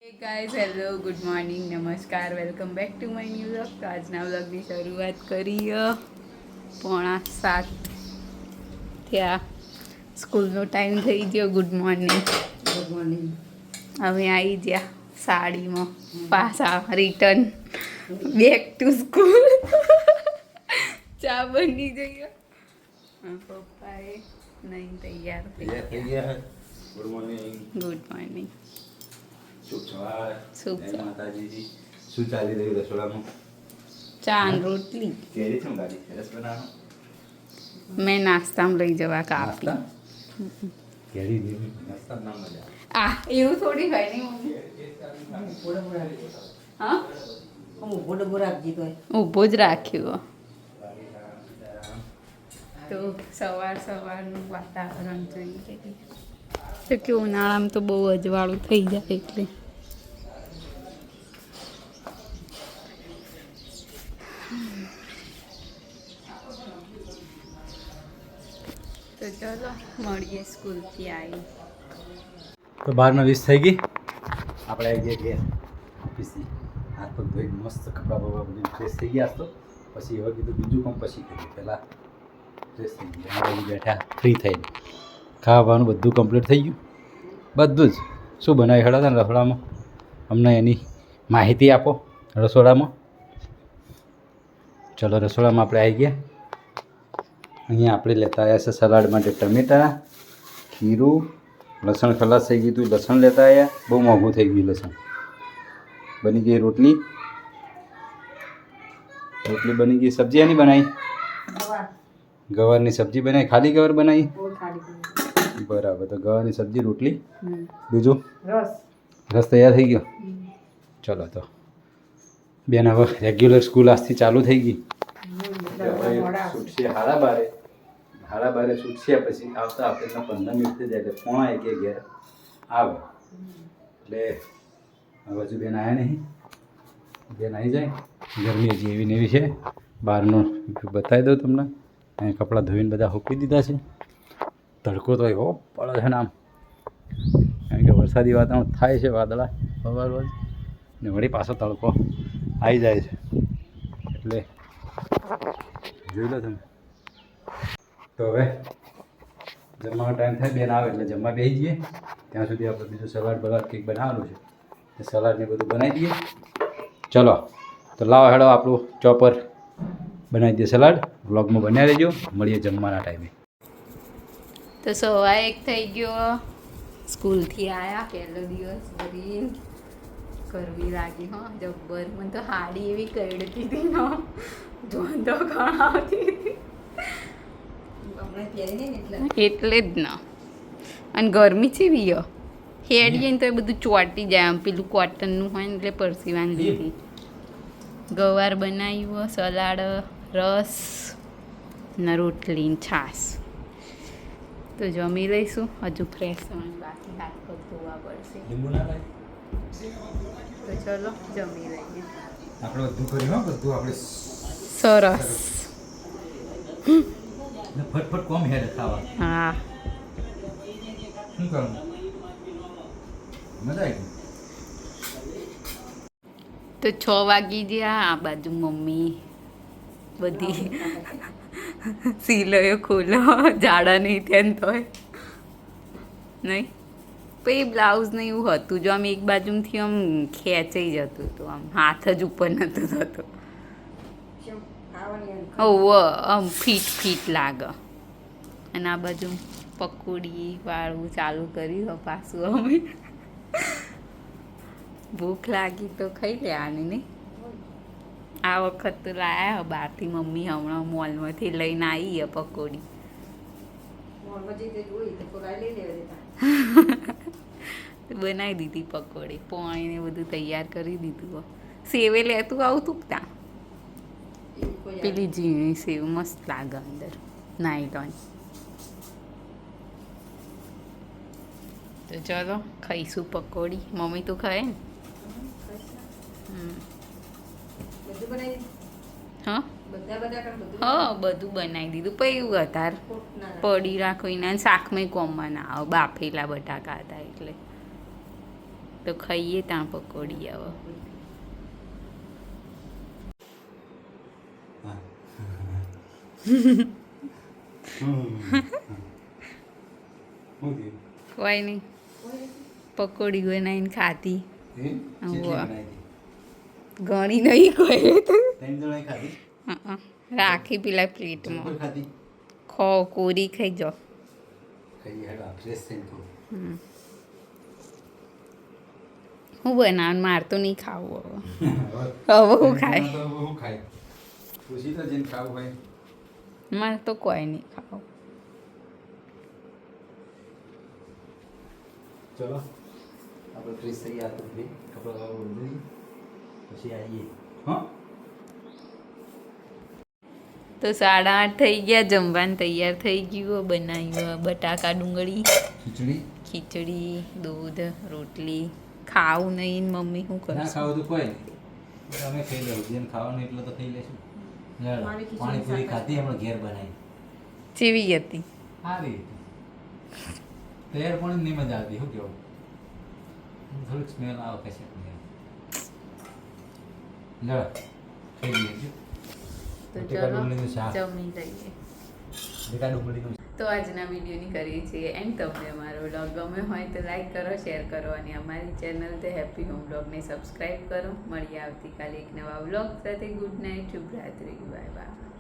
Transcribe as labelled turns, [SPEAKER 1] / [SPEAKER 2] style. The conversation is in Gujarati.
[SPEAKER 1] હે ગાઈઝ હેલો ગુડ મોર્નિંગ નમસ્કાર welcome back to my new vlog. તો આજના વ્લોગની શરૂઆત કરીએ 6:45 થયા. સ્કૂલનો ટાઈમ થઈ ગયો. Good morning.
[SPEAKER 2] Good morning.
[SPEAKER 1] હવે આવી ગયા સાડીમાં પાછા રિટર્ન બેક ટુ સ્કૂલ. ચા બની જઈએ. પપ્પાએ નહીં તૈયાર થઈ ગયા.
[SPEAKER 3] Good morning.
[SPEAKER 1] Good morning.
[SPEAKER 3] શુભ સવાર.
[SPEAKER 1] શુભ
[SPEAKER 3] જય
[SPEAKER 1] સવાર.
[SPEAKER 3] માતાજી. શું ચાલી રહ્યું રસોડામાં?
[SPEAKER 1] ચા અને રોટલી
[SPEAKER 3] કેરી છે ગાડી સરસ બનાવો.
[SPEAKER 1] મેં નાસ્તામાં લઈ જવા કાપી.
[SPEAKER 3] નાસ્તા કેરી દેવી નાસ્તા ના મજા.
[SPEAKER 1] આ એવું થોડી હોય નહીં મમ્મી. હા
[SPEAKER 2] ઊભો ડબ્બો રાખજી તોય.
[SPEAKER 1] ઊભો જ રાખ્યો. તો સવારનું વાતાવરણ જોઈએ તો કે ઉનાળામાં તો બહુ અજવાળું થઈ જાય એટલે તો ચલો મળીએ સ્કૂલથી આવી.
[SPEAKER 3] તો 12:20 થઈ ગઈ. આપણે આવી ગયા ઘેર ઓફિસથી. હાથ પગ ધોઈ મસ્ત કપડાં બપડા બધું ફ્રેશ થઈ ગયા. તો પછી હવે કીધું બીજું કામ પછી કર્યું. પહેલાં ફ્રેશ થઈ ગયા પછી બેઠા ફ્રી થઈને. ખાવાનું બધું કમ્પ્લીટ થઈ ગયું. બધું જ શું બનાવી હળા હતા ને રસોડામાં અમને એની માહિતી આપો. રસોડામાં ચલો રસોડામાં આપણે આવી ગયા. અહીંયા આપણે લેતા આવ્યા છે સલાડ માટે ટમેટા, ખીરું, લસણ ખલાસ થઈ ગયું હતું લસણ લેતા આવ્યા. બહુ મોંઘું થઈ ગયું લસણ. બની ગઈ રોટલી બની ગઈ. સબ્જી એની બનાવી ગવારની સબ્જી બનાવી. ખાલી ગવાર બનાવી બરાબર. તો ગવારની સબ્જી રોટલી બીજું રસ તૈયાર થઈ ગયો. ચલો તો બેન હવે રેગ્યુલર સ્કૂલ આજથી ચાલુ થઈ ગઈ. છૂટશે 12:30 છૂટશે. પછી આવતા આપણે 15 મિનિટ થઈ જાય એટલે 1:45 ઘેર આવે. એટલે હજુ બેન આવ્યા નહીં. બેન આવી જાય. ગરમી હજી એવી ને એવી છે. બહારનું બતાવી દઉં તમને. અહીં કપડાં ધોઈને બધા સૂકવી દીધા છે. તડકો તો એવો પડે છે ને આમ, કારણ કે વરસાદી વાતાવરણ થાય છે. વાદળા સવાર ને વળી પાછો તડકો આવી જાય છે. એટલે જોઈ લો તમે. તો હવે જમવાનો ટાઈમ થાય. બેન આવે એટલે જમવા બેસી જઈએ. ત્યાં સુધી આપણે બીજું સલાડ બલાડ કંઈક બનાવવાનું છે. એ સલાડને બધું બનાવી દઈએ. ચલો તો લાવો હેડો આપણું ચોપર બનાવી દઈએ સલાડ. વ્લોગમાં બન્યા રહેજો. મળીએ જમવાના ટાઈમે.
[SPEAKER 1] તો 1:15 થઈ ગયો. સ્કૂલથી આવ્યા. પહેલો દિવસ બધી કરવી લાગી. હા જબ્બર. મને તો હાડી એવી કરડતી હતી ને જોંધો ગણાવતી હતી એટલે જ ના. અને ગરમી ચેવી હ હેડીએ ને તો એ બધું ચોંટી જાય. આમ પેલું કોટનનું હોય ને એટલે પરસીવાની લીધી. ગવાર બનાવ્યું, સલાડ, રસ ને રોટલી ને છાશ. તો જમી લઈશું. હજુ ફ્રેશ થવાનું બાકી. હાથ પગ ધોવા પડશે. તો ચલો જમી લઈએ.
[SPEAKER 3] આપણે બધું કર્યું. બધું આપણે
[SPEAKER 1] સરસ.
[SPEAKER 3] ફટફટ કોમ હેડ ખાવા.
[SPEAKER 1] હા
[SPEAKER 3] શું કરવું? મજા આવી.
[SPEAKER 1] તો 6 વાગી ગયા. આ બાજુ મમ્મી બધી સિલાઈઓ ખોલો. જાડા નહીં ત્યાં તોય નહીં. પછી બ્લાઉઝ ને એવું હતું જો આમ એક બાજુથી આમ ખેંચાઈ જતું હતું. આમ હાથ જ ઉપર નહોતો થતો. આમ ફીટ લાગે. અને આ બાજુ પકોડી વાળું ચાલુ કર્યું પાછું. અમે ભૂખ લાગી તો ખાઈ લેવાની નહીં. આ વખત તો લાયા બહારથી મમ્મી હમણાં મોલમાંથી લઈને આવી પકોડી. બનાવી દીધી પકોડી. પાણી ને બધું તૈયાર કરી દીધું. સેવે લેતું આવતું ત્યાં. પેલી ઝીણી સેવ મસ્ત લાગે અંદર નાયલોન. તો ચલો ખાઈશું પકોડી. મમ્મી તું ખાય ને? હા બધું બનાવી દીધું. પછી વધારે પડી રાખો એના શાકમાં કોમમાં ના આવે. બાફેલા બટાકા હતા એટલે તો ખાઈએ ત્યાં પકોડી આવે. કોઈ નહીં, પકોડી બનાવીને ખાધી. ઘણી નહીં કોઈ રાખી પેલા પ્લેટમાં ખો કોરી ખાઈ જાઓ. હું બનાવું, મારે તો નહીં ખાવું હવે. હવે હું ખાય,
[SPEAKER 3] ખુશી તો જેને ખાવું હોય.
[SPEAKER 1] મારે તો કોઈ નહીં ખાવું.
[SPEAKER 3] ચલો આપણે ફ્રેશ થઈ ગયા તો ફ્રી કપડા બદલી પછી આવીએ. હા
[SPEAKER 1] તો 8:30 થઈ ગયા, જમવાનું તૈયાર થઈ ગયું. બનાવ્યું બટાકા ડુંગળી ખીચડી, દૂધ, રોટલી. ખાવું નહીં મમ્મી શું
[SPEAKER 3] ના
[SPEAKER 1] કરશે?
[SPEAKER 3] ખાવું તો કોઈ નહીં, અમે ખાઈ લઉં. જેને ખાવાનું એટલું તો ખાઈ લેશું. પાણીપુરી ખાધી હમણાં ઘેર બનાવી.
[SPEAKER 1] જેવી હતી
[SPEAKER 3] સારી હતી. તૈયાર પણ નહીં મજા આવતી. શું કેવું, થોડીક સ્મેલ આવે કશે. લો ખાઈ લઈએ.
[SPEAKER 1] તો
[SPEAKER 3] બટેકા
[SPEAKER 1] ચલો
[SPEAKER 3] ડુંગળીનું શાક.
[SPEAKER 1] જમી લઈએ.
[SPEAKER 3] બટેકા ડુંગળીનું
[SPEAKER 1] તો આજના વિડીયોની કરીએ છીએ એન્ડ. તમને અમારો વ્લોગ ગમ્યો હોય તો લાઈક કરો, શેર કરો અને અમારી ચેનલ ધ હેપી હોમ વ્લોગને સબસ્ક્રાઈબ કરો. મળીએ આવતીકાલે એક નવા વ્લોગ સાથે. ગુડ નાઇટ, શુભરાત્રી, બાય બાય.